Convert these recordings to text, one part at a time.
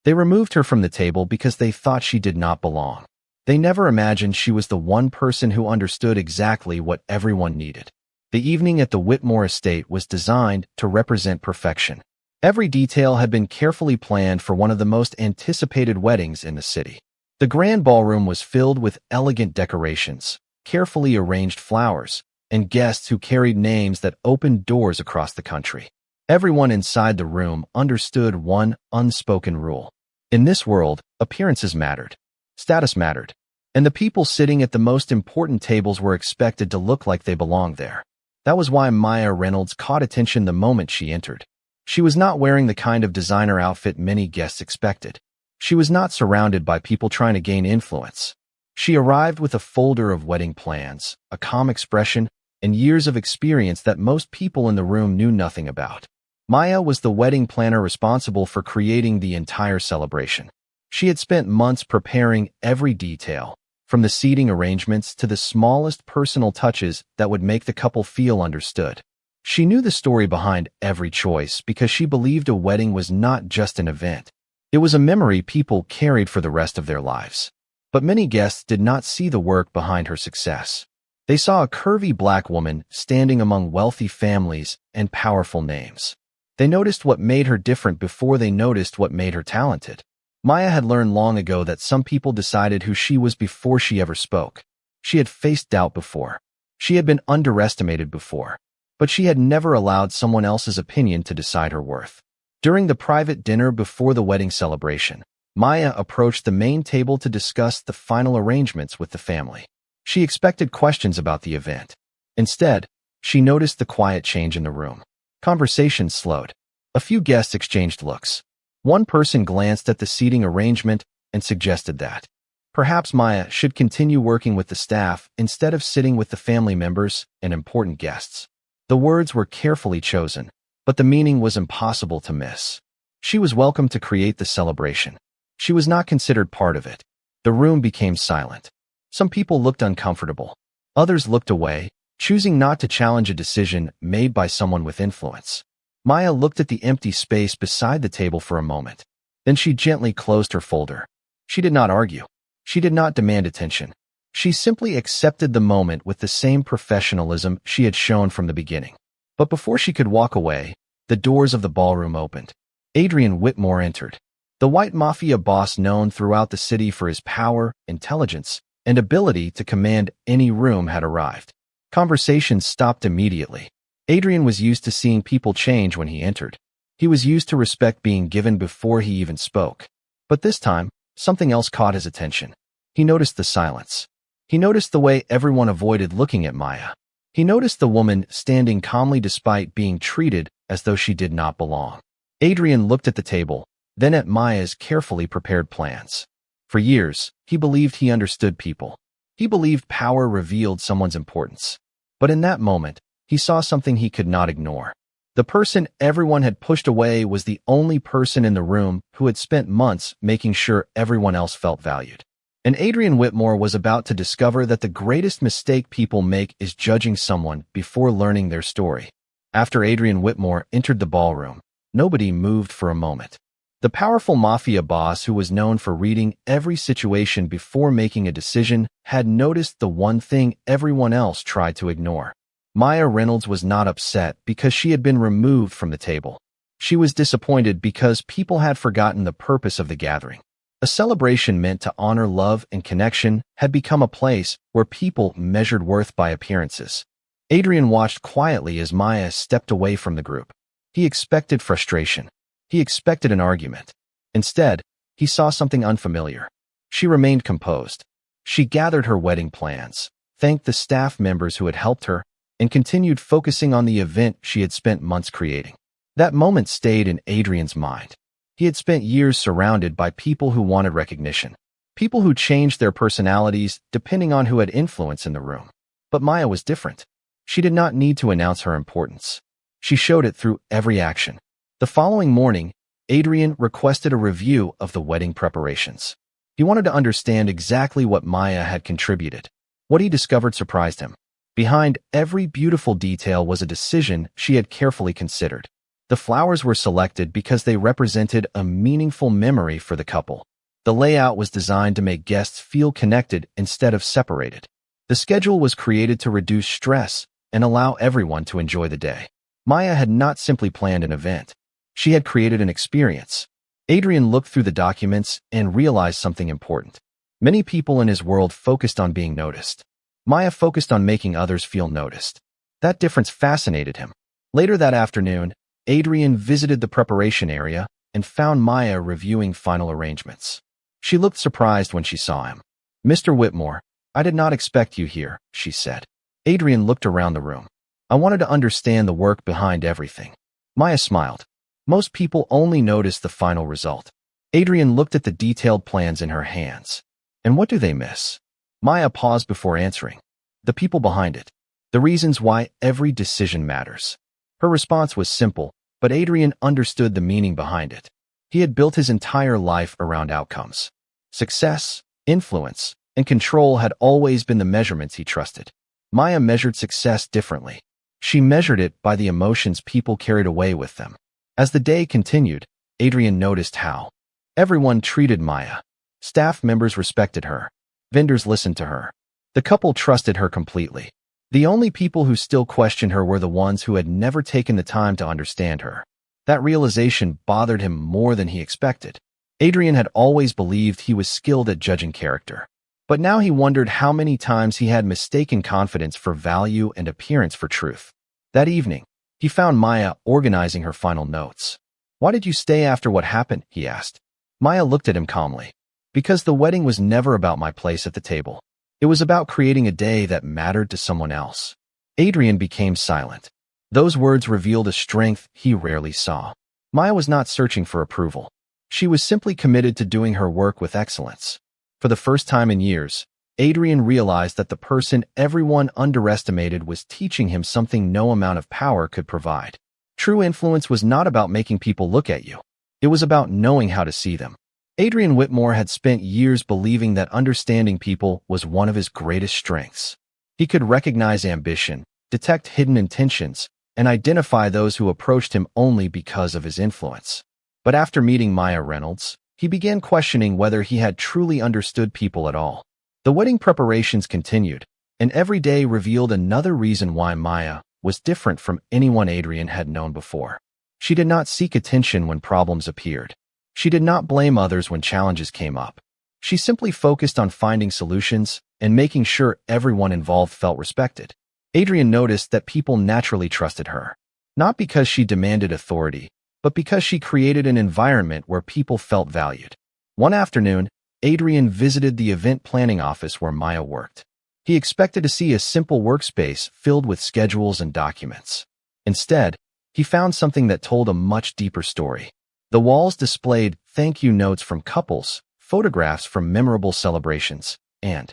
They removed her from the table because they thought she did not belong. They never imagined she was the one person who understood exactly what everyone needed. The evening at the Whitmore estate was designed to represent perfection. Every detail had been carefully planned for one of the most anticipated weddings in the city. The grand ballroom was filled with elegant decorations, carefully arranged flowers, and guests who carried names that opened doors across the country. Everyone inside the room understood one unspoken rule. In this world, appearances mattered. Status mattered. And the people sitting at the most important tables were expected to look like they belonged there. That was why Maya Reynolds caught attention the moment she entered. She was not wearing the kind of designer outfit many guests expected. She was not surrounded by people trying to gain influence. She arrived with a folder of wedding plans, a calm expression, and years of experience that most people in the room knew nothing about. Maya was the wedding planner responsible for creating the entire celebration. She had spent months preparing every detail, from the seating arrangements to the smallest personal touches that would make the couple feel understood. She knew the story behind every choice because she believed a wedding was not just an event. It was a memory people carried for the rest of their lives. But many guests did not see the work behind her success. They saw a curvy black woman standing among wealthy families and powerful names. They noticed what made her different before they noticed what made her talented. Maya had learned long ago that some people decided who she was before she ever spoke. She had faced doubt before. She had been underestimated before. But she had never allowed someone else's opinion to decide her worth. During the private dinner before the wedding celebration, Maya approached the main table to discuss the final arrangements with the family. She expected questions about the event. Instead, she noticed the quiet change in the room. Conversation slowed. A few guests exchanged looks. One person glanced at the seating arrangement and suggested that perhaps Maya should continue working with the staff instead of sitting with the family members and important guests. The words were carefully chosen, but the meaning was impossible to miss. She was welcome to create the celebration. She was not considered part of it. The room became silent. Some people looked uncomfortable. Others looked away, choosing not to challenge a decision made by someone with influence. Maya looked at the empty space beside the table for a moment. Then she gently closed her folder. She did not argue. She did not demand attention. She simply accepted the moment with the same professionalism she had shown from the beginning. But before she could walk away, the doors of the ballroom opened. Adrian Whitmore entered. The white mafia boss known throughout the city for his power, intelligence, and ability to command any room had arrived. Conversations stopped immediately. Adrian was used to seeing people change when he entered. He was used to respect being given before he even spoke. But this time, something else caught his attention. He noticed the silence. He noticed the way everyone avoided looking at Maya. He noticed the woman standing calmly despite being treated as though she did not belong. Adrian looked at the table, then at Maya's carefully prepared plans. For years, he believed he understood people. He believed power revealed someone's importance. But in that moment, he saw something he could not ignore. The person everyone had pushed away was the only person in the room who had spent months making sure everyone else felt valued. And Adrian Whitmore was about to discover that the greatest mistake people make is judging someone before learning their story. After Adrian Whitmore entered the ballroom, nobody moved for a moment. The powerful mafia boss who was known for reading every situation before making a decision had noticed the one thing everyone else tried to ignore. Maya Reynolds was not upset because she had been removed from the table. She was disappointed because people had forgotten the purpose of the gathering. A celebration meant to honor love and connection had become a place where people measured worth by appearances. Adrian watched quietly as Maya stepped away from the group. He expected frustration. He expected an argument. Instead, he saw something unfamiliar. She remained composed. She gathered her wedding plans, thanked the staff members who had helped her, and continued focusing on the event she had spent months creating. That moment stayed in Adrian's mind. He had spent years surrounded by people who wanted recognition, people who changed their personalities depending on who had influence in the room. But Maya was different. She did not need to announce her importance. She showed it through every action. The following morning, Adrian requested a review of the wedding preparations. He wanted to understand exactly what Maya had contributed. What he discovered surprised him. Behind every beautiful detail was a decision she had carefully considered. The flowers were selected because they represented a meaningful memory for the couple. The layout was designed to make guests feel connected instead of separated. The schedule was created to reduce stress and allow everyone to enjoy the day. Maya had not simply planned an event. She had created an experience. Adrian looked through the documents and realized something important. Many people in his world focused on being noticed. Maya focused on making others feel noticed. That difference fascinated him. Later that afternoon, Adrian visited the preparation area and found Maya reviewing final arrangements. She looked surprised when she saw him. "Mr. Whitmore, I did not expect you here," she said. Adrian looked around the room. "I wanted to understand the work behind everything." Maya smiled. "Most people only notice the final result." Adrian looked at the detailed plans in her hands. "And what do they miss?" Maya paused before answering. "The people behind it. The reasons why every decision matters." Her response was simple, but Adrian understood the meaning behind it. He had built his entire life around outcomes. Success, influence, and control had always been the measurements he trusted. Maya measured success differently. She measured it by the emotions people carried away with them. As the day continued, Adrian noticed how everyone treated Maya. Staff members respected her. Vendors listened to her. The couple trusted her completely. The only people who still questioned her were the ones who had never taken the time to understand her. That realization bothered him more than he expected. Adrian had always believed he was skilled at judging character. But now he wondered how many times he had mistaken confidence for value and appearance for truth. That evening, he found Maya organizing her final notes. "Why did you stay after what happened?" he asked. Maya looked at him calmly. "Because the wedding was never about my place at the table. It was about creating a day that mattered to someone else." Adrian became silent. Those words revealed a strength he rarely saw. Maya was not searching for approval. She was simply committed to doing her work with excellence. For the first time in years, Adrian realized that the person everyone underestimated was teaching him something no amount of power could provide. True influence was not about making people look at you. It was about knowing how to see them. Adrian Whitmore had spent years believing that understanding people was one of his greatest strengths. He could recognize ambition, detect hidden intentions, and identify those who approached him only because of his influence. But after meeting Maya Reynolds, he began questioning whether he had truly understood people at all. The wedding preparations continued, and every day revealed another reason why Maya was different from anyone Adrian had known before. She did not seek attention when problems appeared. She did not blame others when challenges came up. She simply focused on finding solutions and making sure everyone involved felt respected. Adrian noticed that people naturally trusted her, not because she demanded authority, but because she created an environment where people felt valued. One afternoon, Adrian visited the event planning office where Maya worked. He expected to see a simple workspace filled with schedules and documents. Instead, he found something that told a much deeper story. The walls displayed thank you notes from couples, photographs from memorable celebrations, and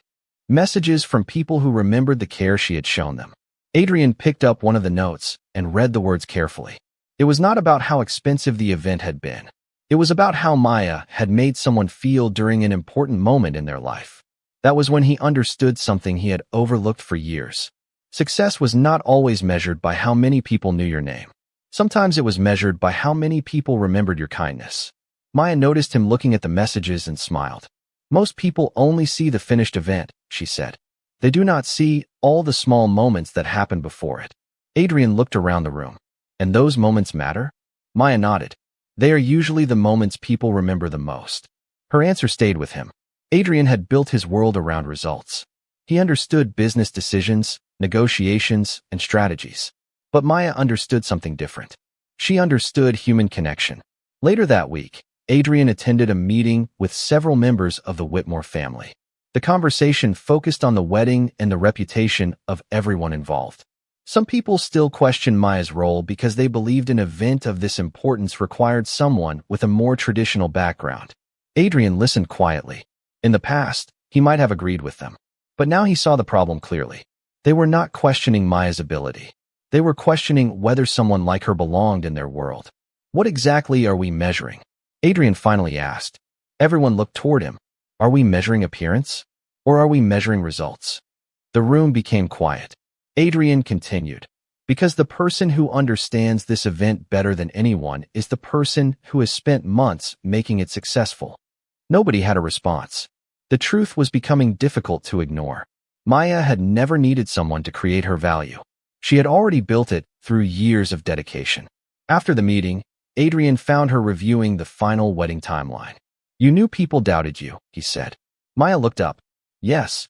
messages from people who remembered the care she had shown them. Adrian picked up one of the notes and read the words carefully. It was not about how expensive the event had been. It was about how Maya had made someone feel during an important moment in their life. That was when he understood something he had overlooked for years. Success was not always measured by how many people knew your name. Sometimes it was measured by how many people remembered your kindness. Maya noticed him looking at the messages and smiled. "Most people only see the finished event," she said. "They do not see all the small moments that happened before it." Adrian looked around the room. "And those moments matter?" Maya nodded. "They are usually the moments people remember the most." Her answer stayed with him. Adrian had built his world around results. He understood business decisions, negotiations, and strategies. But Maya understood something different. She understood human connection. Later that week, Adrian attended a meeting with several members of the Whitmore family. The conversation focused on the wedding and the reputation of everyone involved. Some people still questioned Maya's role because they believed an event of this importance required someone with a more traditional background. Adrian listened quietly. In the past, he might have agreed with them. But now he saw the problem clearly. They were not questioning Maya's ability. They were questioning whether someone like her belonged in their world. "What exactly are we measuring?" Adrian finally asked. Everyone looked toward him. "Are we measuring appearance? Or are we measuring results?" The room became quiet. Adrian continued. Because the person who understands this event better than anyone is the person who has spent months making it successful. Nobody had a response. The truth was becoming difficult to ignore. Maya had never needed someone to create her value. She had already built it through years of dedication. After the meeting, Adrian found her reviewing the final wedding timeline. "You knew people doubted you," he said. Maya looked up. "Yes.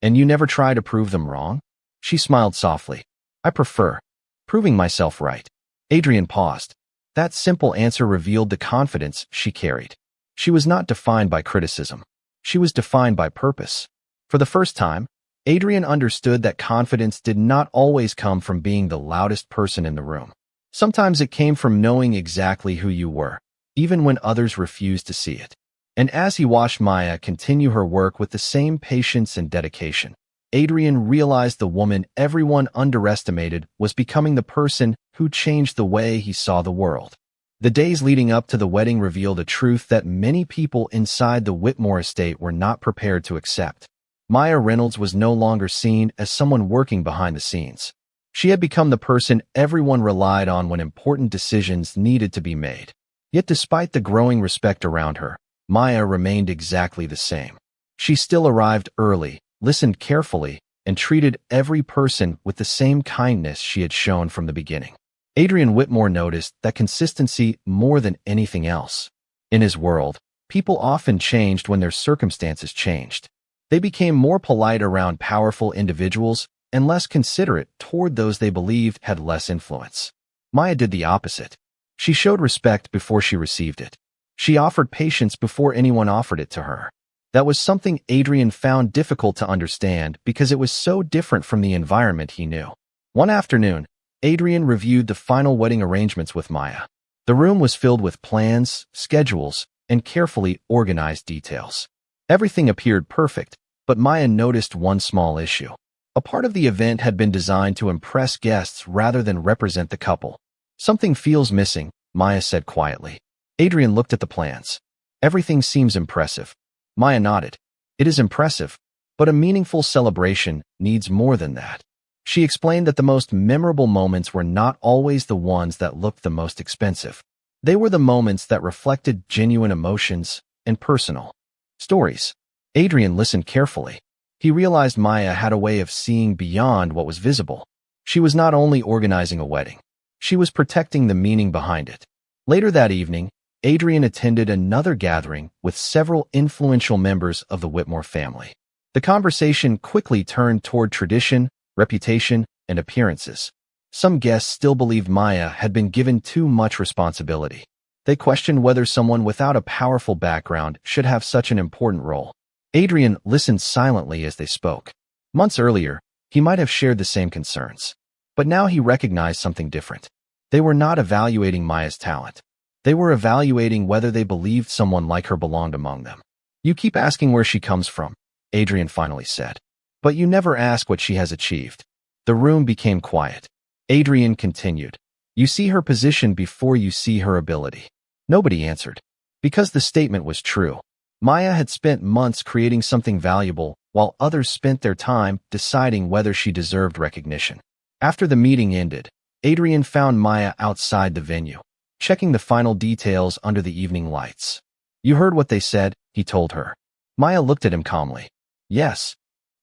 And you never try to prove them wrong?" She smiled softly. "I prefer proving myself right." Adrian paused. That simple answer revealed the confidence she carried. She was not defined by criticism. She was defined by purpose. For the first time, Adrian understood that confidence did not always come from being the loudest person in the room. Sometimes it came from knowing exactly who you were, even when others refused to see it. And as he watched Maya continue her work with the same patience and dedication, Adrian realized the woman everyone underestimated was becoming the person who changed the way he saw the world. The days leading up to the wedding revealed a truth that many people inside the Whitmore estate were not prepared to accept. Maya Reynolds was no longer seen as someone working behind the scenes. She had become the person everyone relied on when important decisions needed to be made. Yet despite the growing respect around her, Maya remained exactly the same. She still arrived early, listened carefully, and treated every person with the same kindness she had shown from the beginning. Adrian Whitmore noticed that consistency more than anything else. In his world, people often changed when their circumstances changed. They became more polite around powerful individuals and less considerate toward those they believed had less influence. Maya did the opposite. She showed respect before she received it. She offered patience before anyone offered it to her. That was something Adrian found difficult to understand because it was so different from the environment he knew. One afternoon, Adrian reviewed the final wedding arrangements with Maya. The room was filled with plans, schedules, and carefully organized details. Everything appeared perfect, but Maya noticed one small issue. A part of the event had been designed to impress guests rather than represent the couple. "Something feels missing," Maya said quietly. Adrian looked at the plans. "Everything seems impressive." Maya nodded. "It is impressive, but a meaningful celebration needs more than that." She explained that the most memorable moments were not always the ones that looked the most expensive. They were the moments that reflected genuine emotions and personal stories. Adrian listened carefully. He realized Maya had a way of seeing beyond what was visible. She was not only organizing a wedding. She was protecting the meaning behind it. Later that evening, Adrian attended another gathering with several influential members of the Whitmore family. The conversation quickly turned toward tradition, reputation, and appearances. Some guests still believed Maya had been given too much responsibility. They questioned whether someone without a powerful background should have such an important role. Adrian listened silently as they spoke. Months earlier, he might have shared the same concerns. But now he recognized something different. They were not evaluating Maya's talent. They were evaluating whether they believed someone like her belonged among them. "You keep asking where she comes from," Adrian finally said. "But you never ask what she has achieved." The room became quiet. Adrian continued. "You see her position before you see her ability." Nobody answered. Because the statement was true. Maya had spent months creating something valuable, while others spent their time deciding whether she deserved recognition. After the meeting ended, Adrian found Maya outside the venue, checking the final details under the evening lights. "You heard what they said," he told her. Maya looked at him calmly. "Yes.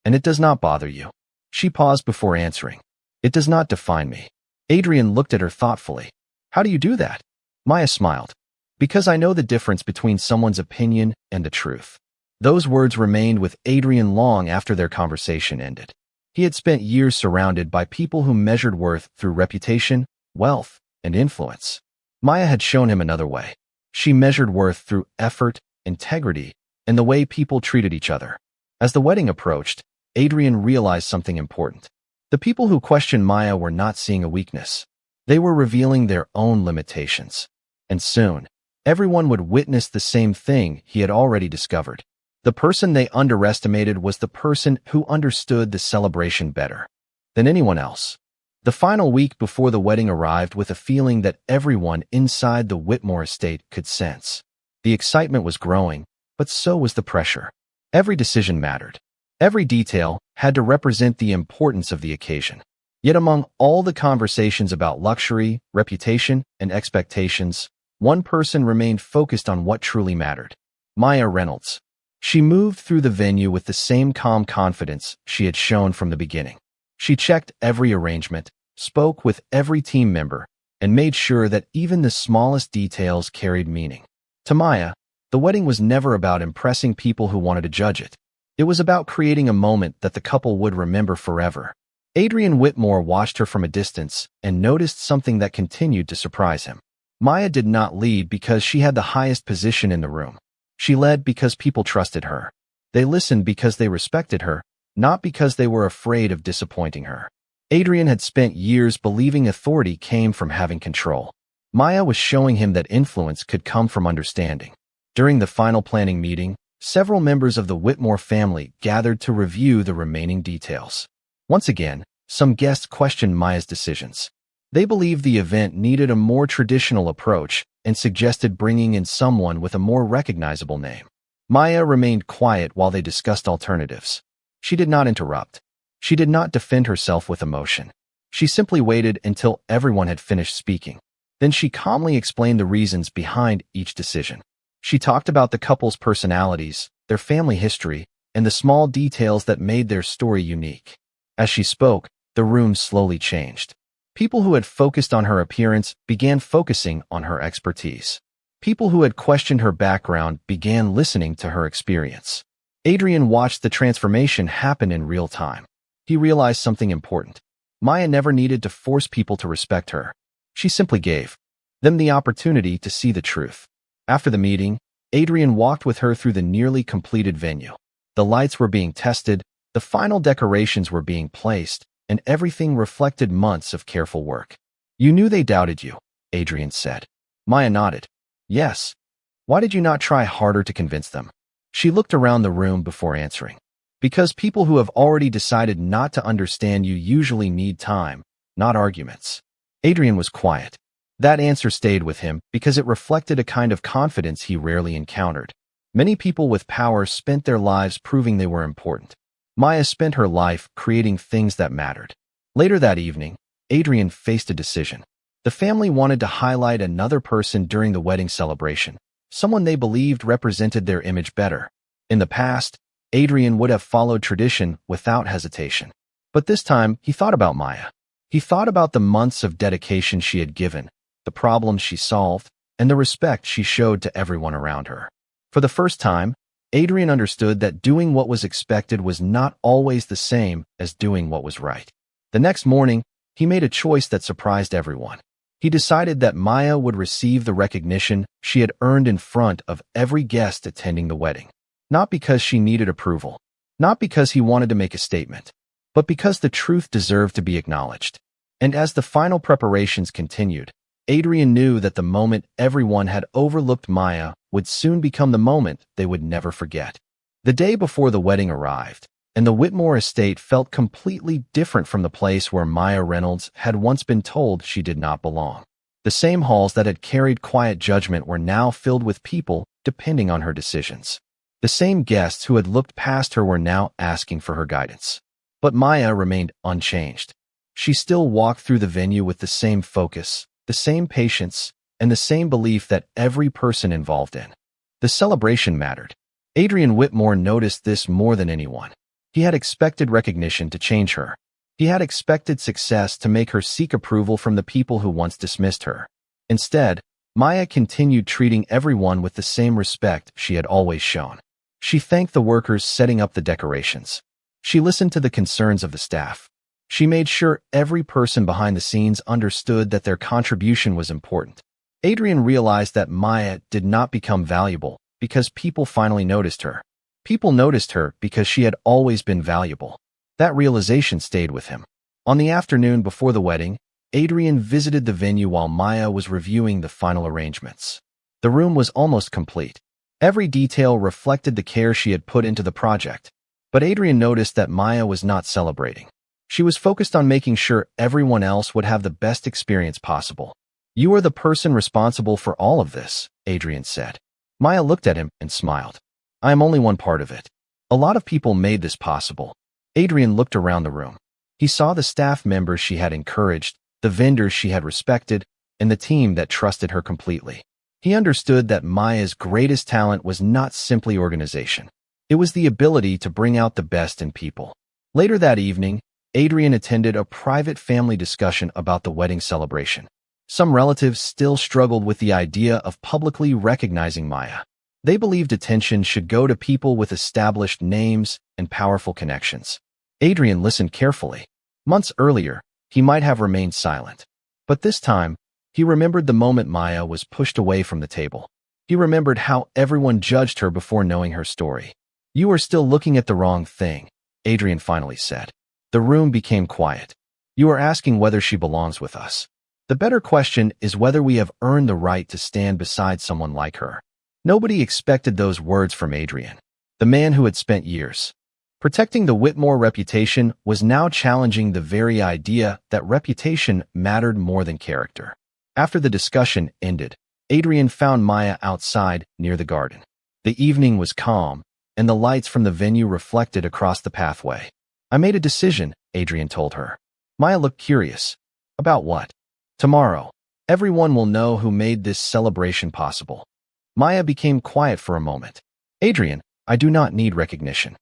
And it does not bother you." She paused before answering. "It does not define me." Adrian looked at her thoughtfully. "How do you do that?" Maya smiled. "Because I know the difference between someone's opinion and the truth." Those words remained with Adrian long after their conversation ended. He had spent years surrounded by people who measured worth through reputation, wealth, and influence. Maya had shown him another way. She measured worth through effort, integrity, and the way people treated each other. As the wedding approached, Adrian realized something important. The people who questioned Maya were not seeing a weakness. They were revealing their own limitations. And soon, everyone would witness the same thing he had already discovered. The person they underestimated was the person who understood the celebration better than anyone else. The final week before the wedding arrived with a feeling that everyone inside the Whitmore estate could sense. The excitement was growing, but so was the pressure. Every decision mattered. Every detail had to represent the importance of the occasion. Yet among all the conversations about luxury, reputation, and expectations, one person remained focused on what truly mattered. Maya Reynolds. She moved through the venue with the same calm confidence she had shown from the beginning. She checked every arrangement, spoke with every team member, and made sure that even the smallest details carried meaning. To Maya, the wedding was never about impressing people who wanted to judge it. It was about creating a moment that the couple would remember forever. Adrian Whitmore watched her from a distance and noticed something that continued to surprise him. Maya did not lead because she had the highest position in the room. She led because people trusted her. They listened because they respected her, not because they were afraid of disappointing her. Adrian had spent years believing authority came from having control. Maya was showing him that influence could come from understanding. During the final planning meeting, several members of the Whitmore family gathered to review the remaining details. Once again, some guests questioned Maya's decisions. They believed the event needed a more traditional approach and suggested bringing in someone with a more recognizable name. Maya remained quiet while they discussed alternatives. She did not interrupt. She did not defend herself with emotion. She simply waited until everyone had finished speaking. Then she calmly explained the reasons behind each decision. She talked about the couple's personalities, their family history, and the small details that made their story unique. As she spoke, the room slowly changed. People who had focused on her appearance began focusing on her expertise. People who had questioned her background began listening to her experience. Adrian watched the transformation happen in real time. He realized something important. Maya never needed to force people to respect her. She simply gave them the opportunity to see the truth. After the meeting, Adrian walked with her through the nearly completed venue. The lights were being tested, the final decorations were being placed, and everything reflected months of careful work. "You knew they doubted you," Adrian said. Maya nodded. "Yes. Why did you not try harder to convince them?" She looked around the room before answering. "Because people who have already decided not to understand you usually need time, not arguments." Adrian was quiet. That answer stayed with him because it reflected a kind of confidence he rarely encountered. Many people with power spent their lives proving they were important. Maya spent her life creating things that mattered. Later that evening, Adrian faced a decision. The family wanted to highlight another person during the wedding celebration, someone they believed represented their image better. In the past, Adrian would have followed tradition without hesitation. But this time, he thought about Maya. He thought about the months of dedication she had given, the problems she solved, and the respect she showed to everyone around her. For the first time, Adrian understood that doing what was expected was not always the same as doing what was right. The next morning, he made a choice that surprised everyone. He decided that Maya would receive the recognition she had earned in front of every guest attending the wedding. Not because she needed approval, not because he wanted to make a statement, but because the truth deserved to be acknowledged. And as the final preparations continued, Adrian knew that the moment everyone had overlooked Maya would soon become the moment they would never forget. The day before the wedding arrived, and the Whitmore estate felt completely different from the place where Maya Reynolds had once been told she did not belong. The same halls that had carried quiet judgment were now filled with people depending on her decisions. The same guests who had looked past her were now asking for her guidance. But Maya remained unchanged. She still walked through the venue with the same focus, the same patience, and the same belief that every person involved in the celebration mattered. Adrian Whitmore noticed this more than anyone. He had expected recognition to change her. He had expected success to make her seek approval from the people who once dismissed her. Instead, Maya continued treating everyone with the same respect she had always shown. She thanked the workers setting up the decorations. She listened to the concerns of the staff. She made sure every person behind the scenes understood that their contribution was important. Adrian realized that Maya did not become valuable because people finally noticed her. People noticed her because she had always been valuable. That realization stayed with him. On the afternoon before the wedding, Adrian visited the venue while Maya was reviewing the final arrangements. The room was almost complete. Every detail reflected the care she had put into the project. But Adrian noticed that Maya was not celebrating. She was focused on making sure everyone else would have the best experience possible. "You are the person responsible for all of this," Adrian said. Maya looked at him and smiled. "I am only one part of it. A lot of people made this possible." Adrian looked around the room. He saw the staff members she had encouraged, the vendors she had respected, and the team that trusted her completely. He understood that Maya's greatest talent was not simply organization. It was the ability to bring out the best in people. Later that evening, Adrian attended a private family discussion about the wedding celebration. Some relatives still struggled with the idea of publicly recognizing Maya. They believed attention should go to people with established names and powerful connections. Adrian listened carefully. Months earlier, he might have remained silent. But this time, he remembered the moment Maya was pushed away from the table. He remembered how everyone judged her before knowing her story. "You are still looking at the wrong thing," Adrian finally said. The room became quiet. "You are asking whether she belongs with us. The better question is whether we have earned the right to stand beside someone like her." Nobody expected those words from Adrian. The man who had spent years protecting the Whitmore reputation was now challenging the very idea that reputation mattered more than character. After the discussion ended, Adrian found Maya outside near the garden. The evening was calm, and the lights from the venue reflected across the pathway. "I made a decision," Adrian told her. Maya looked curious. "About what?" "Tomorrow, everyone will know who made this celebration possible." Maya became quiet for a moment. "Adrian, I do not need recognition."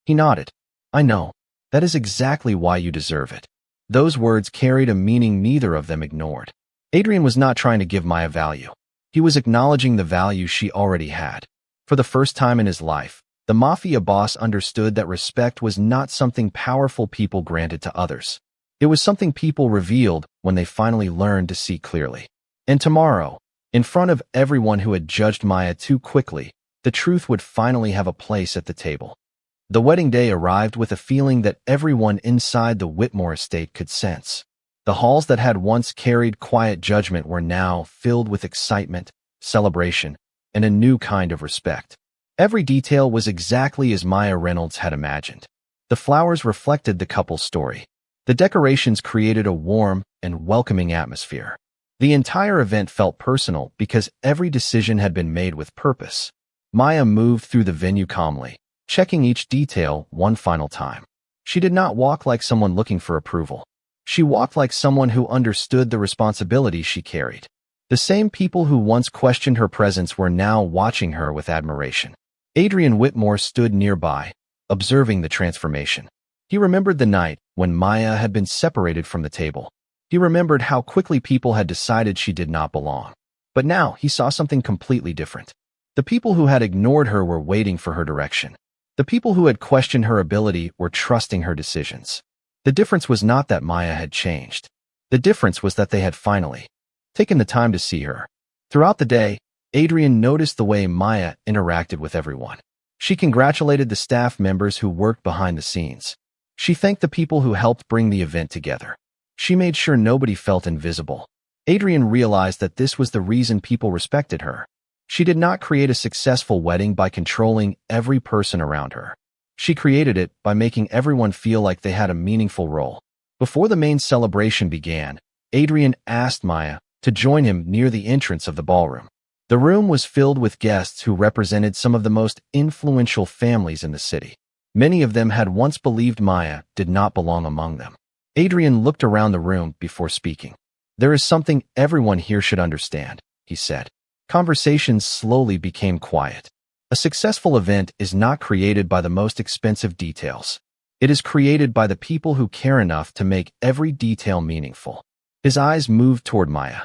He nodded. "I know. That is exactly why you deserve it." Those words carried a meaning neither of them ignored. Adrian was not trying to give Maya value. He was acknowledging the value she already had. For the first time in his life, the Mafia Boss understood that respect was not something powerful people granted to others. It was something people revealed when they finally learned to see clearly. And tomorrow, in front of everyone who had judged Maya too quickly, the truth would finally have a place at the table. The wedding day arrived with a feeling that everyone inside the Whitmore estate could sense. The halls that had once carried quiet judgment were now filled with excitement, celebration, and a new kind of respect. Every detail was exactly as Maya Reynolds had imagined. The flowers reflected the couple's story. The decorations created a warm and welcoming atmosphere. The entire event felt personal because every decision had been made with purpose. Maya moved through the venue calmly, checking each detail one final time. She did not walk like someone looking for approval. She walked like someone who understood the responsibility she carried. The same people who once questioned her presence were now watching her with admiration. Adrian Whitmore stood nearby, observing the transformation. He remembered the night when Maya had been separated from the table. He remembered how quickly people had decided she did not belong. But now he saw something completely different. The people who had ignored her were waiting for her direction. The people who had questioned her ability were trusting her decisions. The difference was not that Maya had changed. The difference was that they had finally taken the time to see her. Throughout the day, Adrian noticed the way Maya interacted with everyone. She congratulated the staff members who worked behind the scenes. She thanked the people who helped bring the event together. She made sure nobody felt invisible. Adrian realized that this was the reason people respected her. She did not create a successful wedding by controlling every person around her. She created it by making everyone feel like they had a meaningful role. Before the main celebration began, Adrian asked Maya to join him near the entrance of the ballroom. The room was filled with guests who represented some of the most influential families in the city. Many of them had once believed Maya did not belong among them. Adrian looked around the room before speaking. "There is something everyone here should understand," he said. Conversations slowly became quiet. A successful event is not created by the most expensive details. It is created by the people who care enough to make every detail meaningful. His eyes moved toward Maya.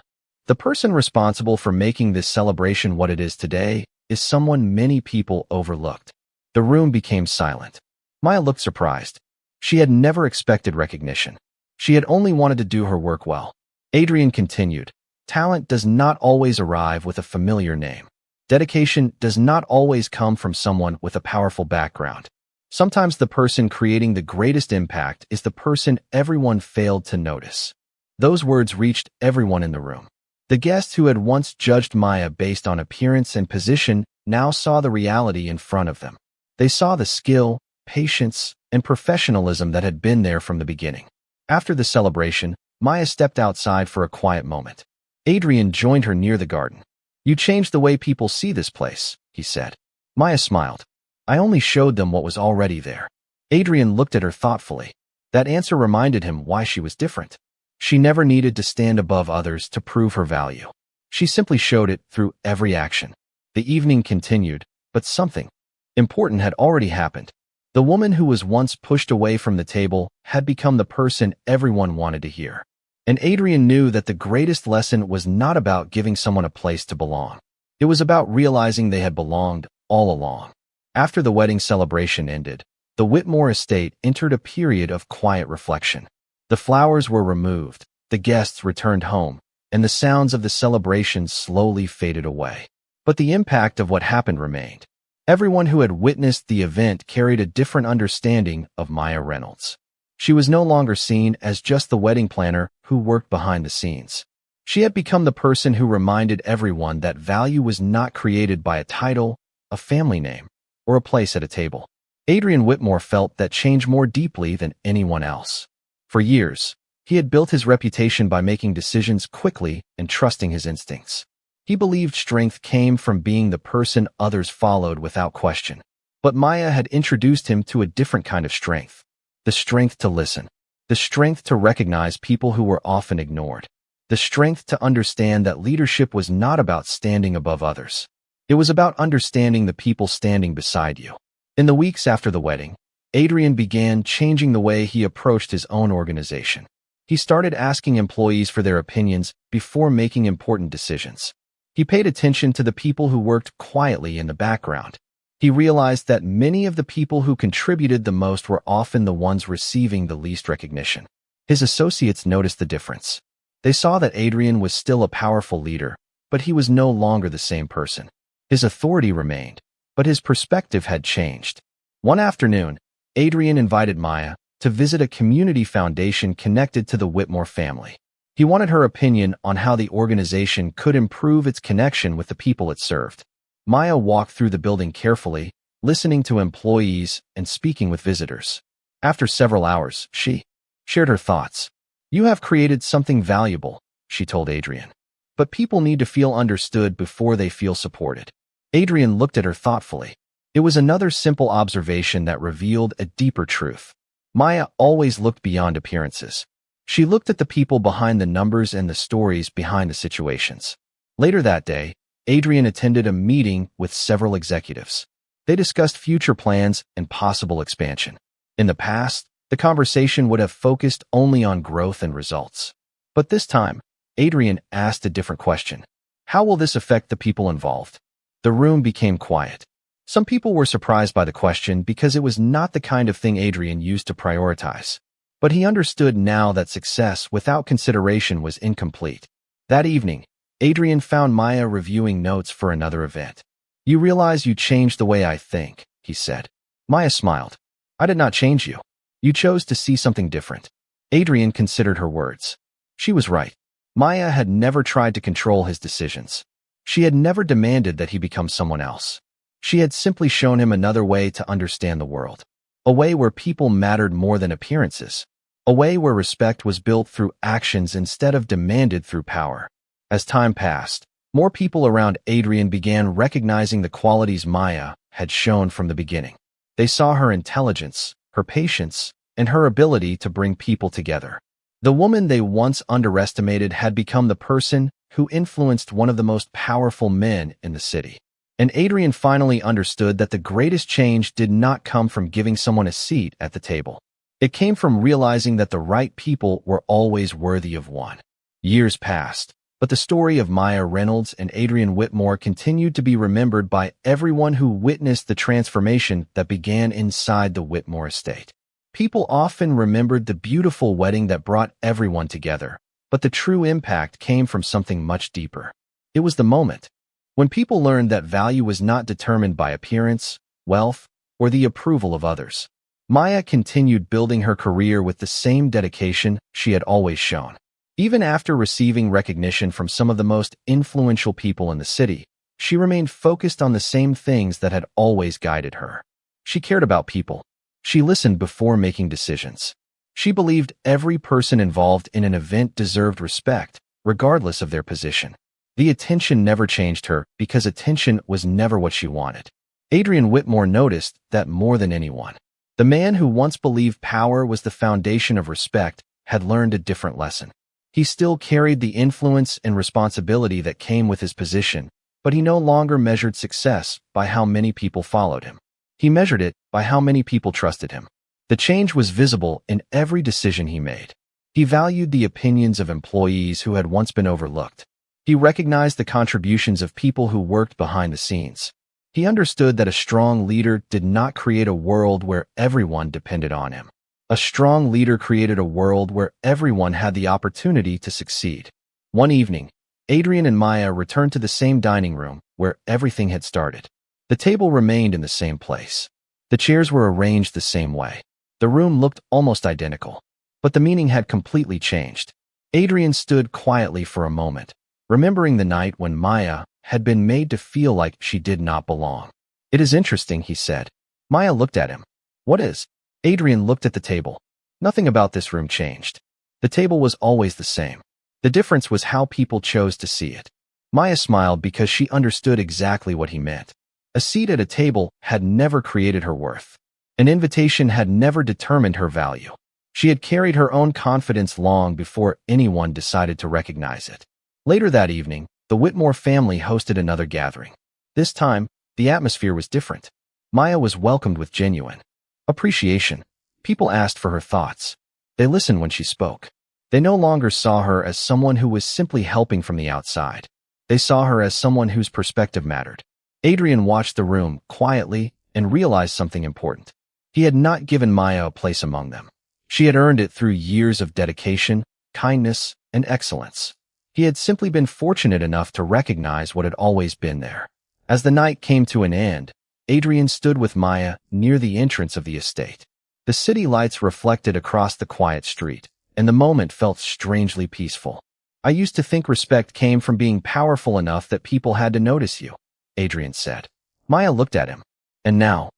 The person responsible for making this celebration what it is today is someone many people overlooked. The room became silent. Maya looked surprised. She had never expected recognition. She had only wanted to do her work well. Adrian continued, "Talent does not always arrive with a familiar name. Dedication does not always come from someone with a powerful background. Sometimes the person creating the greatest impact is the person everyone failed to notice." Those words reached everyone in the room. The guests who had once judged Maya based on appearance and position now saw the reality in front of them. They saw the skill, patience, and professionalism that had been there from the beginning. After the celebration, Maya stepped outside for a quiet moment. Adrian joined her near the garden. "You changed the way people see this place," he said. Maya smiled. "I only showed them what was already there." Adrian looked at her thoughtfully. That answer reminded him why she was different. She never needed to stand above others to prove her value. She simply showed it through every action. The evening continued, but something important had already happened. The woman who was once pushed away from the table had become the person everyone wanted to hear. And Adrian knew that the greatest lesson was not about giving someone a place to belong. It was about realizing they had belonged all along. After the wedding celebration ended, the Whitmore estate entered a period of quiet reflection. The flowers were removed, the guests returned home, and the sounds of the celebration slowly faded away. But the impact of what happened remained. Everyone who had witnessed the event carried a different understanding of Maya Reynolds. She was no longer seen as just the wedding planner who worked behind the scenes. She had become the person who reminded everyone that value was not created by a title, a family name, or a place at a table. Adrian Whitmore felt that change more deeply than anyone else. For years, he had built his reputation by making decisions quickly and trusting his instincts. He believed strength came from being the person others followed without question. But Maya had introduced him to a different kind of strength. The strength to listen. The strength to recognize people who were often ignored. The strength to understand that leadership was not about standing above others. It was about understanding the people standing beside you. In the weeks after the wedding, Adrian began changing the way he approached his own organization. He started asking employees for their opinions before making important decisions. He paid attention to the people who worked quietly in the background. He realized that many of the people who contributed the most were often the ones receiving the least recognition. His associates noticed the difference. They saw that Adrian was still a powerful leader, but he was no longer the same person. His authority remained, but his perspective had changed. One afternoon, Adrian invited Maya to visit a community foundation connected to the Whitmore family. He wanted her opinion on how the organization could improve its connection with the people it served. Maya walked through the building carefully, listening to employees and speaking with visitors. After several hours, she shared her thoughts. "You have created something valuable," she told Adrian. "But people need to feel understood before they feel supported." Adrian looked at her thoughtfully. It was another simple observation that revealed a deeper truth. Maya always looked beyond appearances. She looked at the people behind the numbers and the stories behind the situations. Later that day, Adrian attended a meeting with several executives. They discussed future plans and possible expansion. In the past, the conversation would have focused only on growth and results. But this time, Adrian asked a different question. How will this affect the people involved? The room became quiet. Some people were surprised by the question because it was not the kind of thing Adrian used to prioritize. But he understood now that success without consideration was incomplete. That evening, Adrian found Maya reviewing notes for another event. "You realize you changed the way I think," he said. Maya smiled. "I did not change you. You chose to see something different." Adrian considered her words. She was right. Maya had never tried to control his decisions. She had never demanded that he become someone else. She had simply shown him another way to understand the world. A way where people mattered more than appearances. A way where respect was built through actions instead of demanded through power. As time passed, more people around Adrian began recognizing the qualities Maya had shown from the beginning. They saw her intelligence, her patience, and her ability to bring people together. The woman they once underestimated had become the person who influenced one of the most powerful men in the city. And Adrian finally understood that the greatest change did not come from giving someone a seat at the table. It came from realizing that the right people were always worthy of one. Years passed, but the story of Maya Reynolds and Adrian Whitmore continued to be remembered by everyone who witnessed the transformation that began inside the Whitmore estate. People often remembered the beautiful wedding that brought everyone together, but the true impact came from something much deeper. It was the moment when people learned that value was not determined by appearance, wealth, or the approval of others. Maya continued building her career with the same dedication she had always shown. Even after receiving recognition from some of the most influential people in the city, she remained focused on the same things that had always guided her. She cared about people. She listened before making decisions. She believed every person involved in an event deserved respect, regardless of their position. The attention never changed her because attention was never what she wanted. Adrian Whitmore noticed that more than anyone. The man who once believed power was the foundation of respect had learned a different lesson. He still carried the influence and responsibility that came with his position, but he no longer measured success by how many people followed him. He measured it by how many people trusted him. The change was visible in every decision he made. He valued the opinions of employees who had once been overlooked. He recognized the contributions of people who worked behind the scenes. He understood that a strong leader did not create a world where everyone depended on him. A strong leader created a world where everyone had the opportunity to succeed. One evening, Adrian and Maya returned to the same dining room where everything had started. The table remained in the same place. The chairs were arranged the same way. The room looked almost identical, but the meaning had completely changed. Adrian stood quietly for a moment, remembering the night when Maya had been made to feel like she did not belong. "It is interesting," he said. Maya looked at him. "What is?" Adrian looked at the table. Nothing about this room changed. The table was always the same. The difference was how people chose to see it. Maya smiled because she understood exactly what he meant. A seat at a table had never created her worth. An invitation had never determined her value. She had carried her own confidence long before anyone decided to recognize it. Later that evening, the Whitmore family hosted another gathering. This time, the atmosphere was different. Maya was welcomed with genuine appreciation. People asked for her thoughts. They listened when she spoke. They no longer saw her as someone who was simply helping from the outside. They saw her as someone whose perspective mattered. Adrian watched the room quietly and realized something important. He had not given Maya a place among them. She had earned it through years of dedication, kindness, and excellence. He had simply been fortunate enough to recognize what had always been there. As the night came to an end, Adrian stood with Maya near the entrance of the estate. The city lights reflected across the quiet street, and the moment felt strangely peaceful. "I used to think respect came from being powerful enough that people had to notice you," Adrian said. Maya looked at him. "And now?"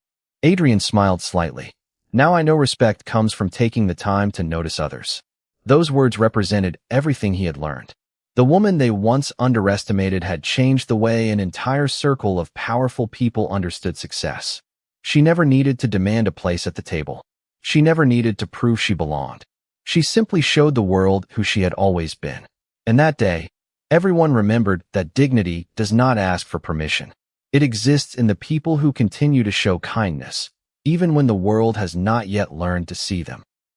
Adrian smiled slightly. "Now I know respect comes from taking the time to notice others." Those words represented everything he had learned. The woman they once underestimated had changed the way an entire circle of powerful people understood success. She never needed to demand a place at the table. She never needed to prove she belonged. She simply showed the world who she had always been. And that day, everyone remembered that dignity does not ask for permission. It exists in the people who continue to show kindness, even when the world has not yet learned to see them.